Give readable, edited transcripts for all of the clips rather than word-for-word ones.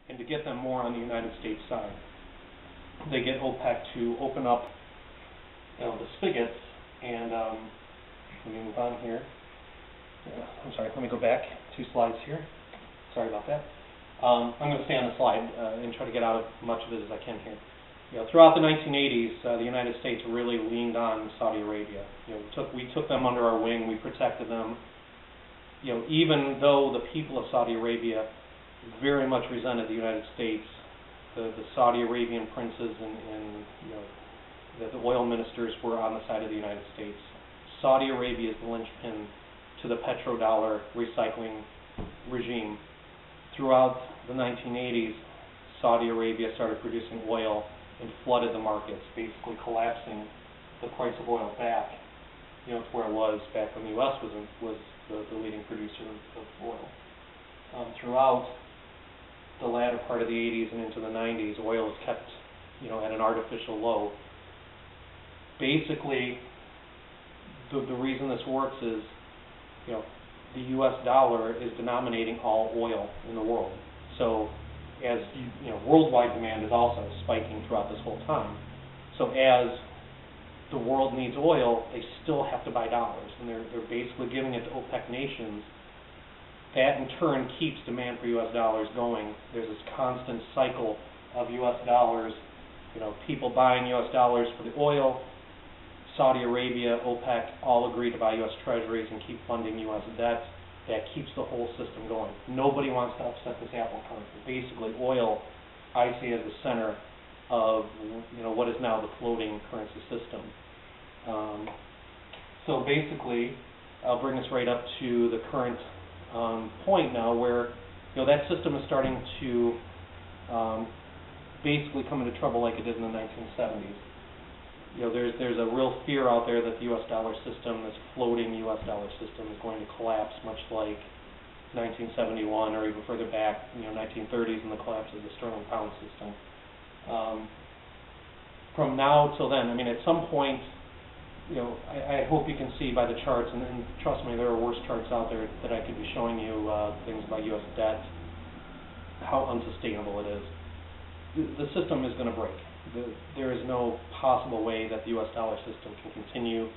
and to get them more on the United States side. They get OPEC to open up, the spigots, and let me move on here. I'm sorry, let me go back 2 slides here. Sorry about that. I'm going to stay on the slide and try to get out of much of it as I can here. Throughout the 1980s, the United States really leaned on Saudi Arabia. We took them under our wing. We protected them. Even though the people of Saudi Arabia very much resented the United States, the Saudi Arabian princes and the oil ministers were on the side of the United States. Saudi Arabia is the linchpin to the petrodollar recycling regime. Throughout the 1980s, Saudi Arabia started producing oil and flooded the markets, basically collapsing the price of oil back, to where it was back when the U.S. was the leading producer of oil. Throughout the latter part of the 80s and into the 90s, oil was kept, at an artificial low. Basically, the reason this works is, the U.S. dollar is denominating all oil in the world. So, as worldwide demand is also spiking throughout this whole time. So, as the world needs oil, they still have to buy dollars, and they're basically giving it to OPEC nations. That in turn keeps demand for U.S. dollars going. There's this constant cycle of U.S. dollars, people buying U.S. dollars for the oil. Saudi Arabia, OPEC all agree to buy U.S. treasuries and keep funding U.S. debt. That keeps the whole system going. Nobody wants to upset this apple cart. Basically, oil, I see as the center of what is now the floating currency system. So basically, I'll bring this right up to the current point now, where that system is starting to basically come into trouble like it did in the 1970s. There's a real fear out there that the U.S. dollar system, this floating U.S. dollar system, is going to collapse, much like 1971 or even further back, 1930s, and the collapse of the sterling pound system. From now till then, at some point, I hope you can see by the charts, and trust me, there are worse charts out there that I could be showing you, things about U.S. debt, how unsustainable it is. The system is going to break. There is no possible way that the U.S. dollar system can continue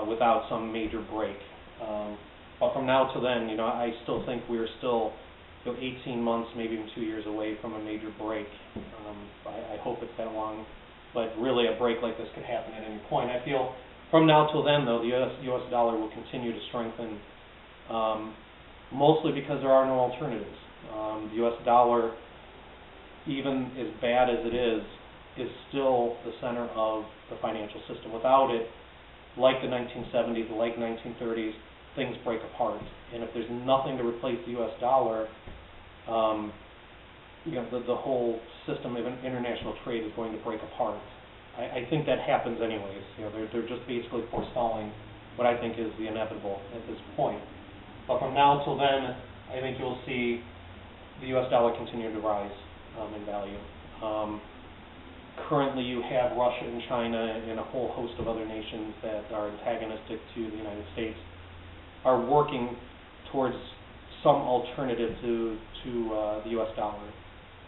without some major break. But from now till then, I still think we're still 18 months, maybe even 2 years away from a major break. I hope it's that long, but really a break like this could happen at any point. I feel from now till then, though, the U.S. dollar will continue to strengthen, mostly because there are no alternatives. The U.S. dollar, even as bad as it is still the center of the financial system. Without it, like the 1970s, like 1930s, things break apart. And if there's nothing to replace the U.S. dollar, the whole system of international trade is going to break apart. I think that happens anyways. They're just basically forestalling what I think is the inevitable at this point. But from now till then, I think you'll see the U.S. dollar continue to rise in value. Currently, you have Russia and China and a whole host of other nations that are antagonistic to the United States are working towards some alternative to the U.S. dollar.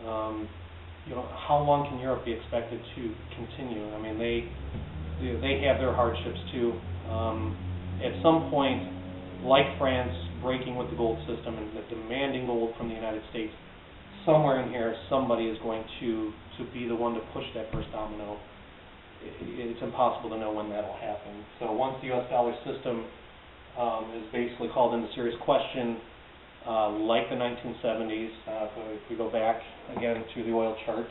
How long can Europe be expected to continue? They have their hardships too. At some point, like France, breaking with the gold system and demanding gold from the United States, somewhere in here, somebody is going to be the one to push that first domino. It's impossible to know when that'll happen. So once the U.S. dollar system is basically called into serious question, like the 1970s, if we go back again to the oil chart,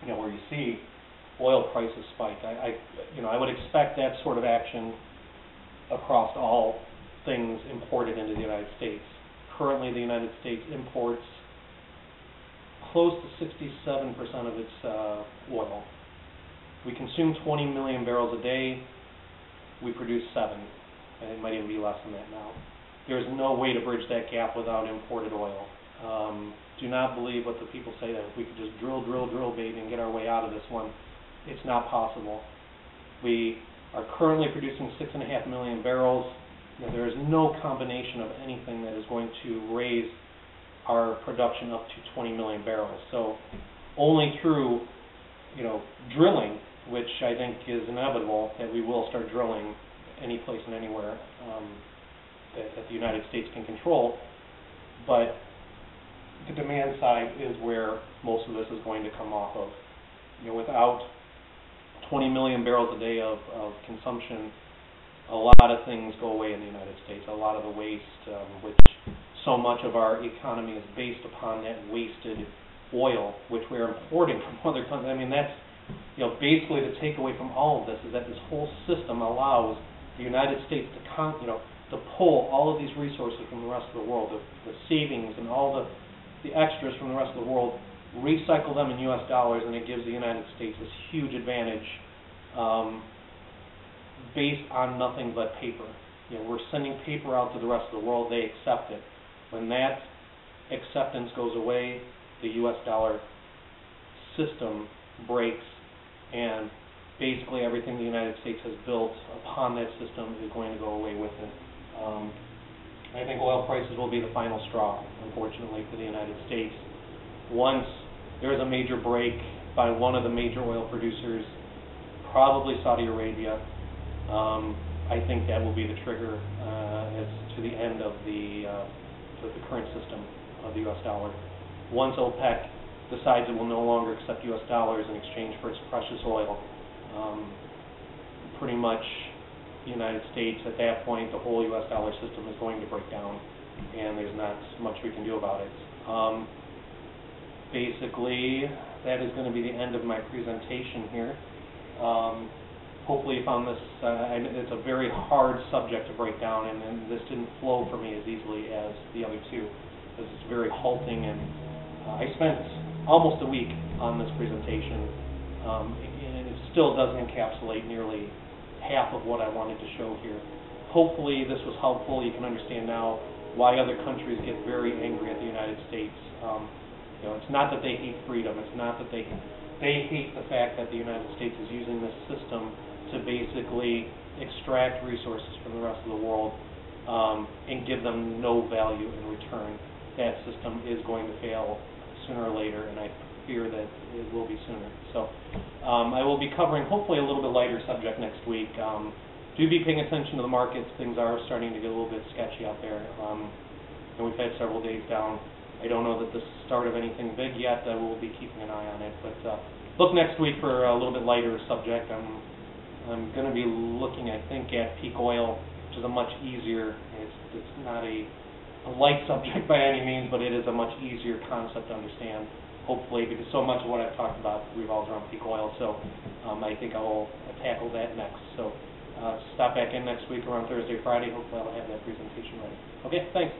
where you see oil prices spike, I would expect that sort of action across all things imported into the United States. Currently, the United States imports close to 67% of its oil. We consume 20 million barrels a day. We produce 7. And it might even be less than that now. There's no way to bridge that gap without imported oil. Do not believe what the people say that if we could just drill, baby, and get our way out of this one. It's not possible. We are currently producing 6.5 million barrels. There is no combination of anything that is going to raise our production up to 20 million barrels. So only through, drilling, which I think is inevitable, that we will start drilling any place and anywhere that the United States can control. But the demand side is where most of this is going to come off of. Without 20 million barrels a day of consumption, a lot of things go away in the United States. A lot of the waste, which so much of our economy is based upon that wasted oil, which we're importing from other countries. I mean, that's, basically the takeaway from all of this is that this whole system allows the United States to pull all of these resources from the rest of the world, the savings and all the extras from the rest of the world, recycle them in U.S. dollars, and it gives the United States this huge advantage based on nothing but paper. We're sending paper out to the rest of the world. They accept it. When that acceptance goes away, the U.S. dollar system breaks, and basically everything the United States has built upon that system is going to go away with it. I think oil prices will be the final straw, unfortunately, for the United States. Once there's a major break by one of the major oil producers, probably Saudi Arabia, I think that will be the trigger as to the end of the current system of the U.S. dollar. Once OPEC decides it will no longer accept U.S. dollars in exchange for its precious oil, pretty much the United States, at that point, the whole U.S. dollar system is going to break down, and there's not much we can do about it. Basically, that is going to be the end of my presentation here. Hopefully you found this, it's a very hard subject to break down, and this didn't flow for me as easily as the other two, because it's very halting, and I spent almost a week on this presentation, and it still doesn't encapsulate nearly half of what I wanted to show here. Hopefully this was helpful. You can understand now why other countries get very angry at the United States. It's not that they hate freedom. It's not that they hate the fact that the United States is using this system to basically extract resources from the rest of the world and give them no value in return. That system is going to fail sooner or later, and I fear that it will be sooner. So I will be covering hopefully a little bit lighter subject next week. Do be paying attention to the markets. Things are starting to get a little bit sketchy out there. And we've had several days down. I don't know that this is the start of anything big yet. I will be keeping an eye on it. But look next week for a little bit lighter subject. I'm going to be looking, I think, at peak oil, which is a much easier, it's not a light subject by any means, but it is a much easier concept to understand, hopefully, because so much of what I've talked about revolves around peak oil. So I think I will tackle that next. So stop back in next week around Thursday, Friday. Hopefully I'll have that presentation ready. Okay, thanks.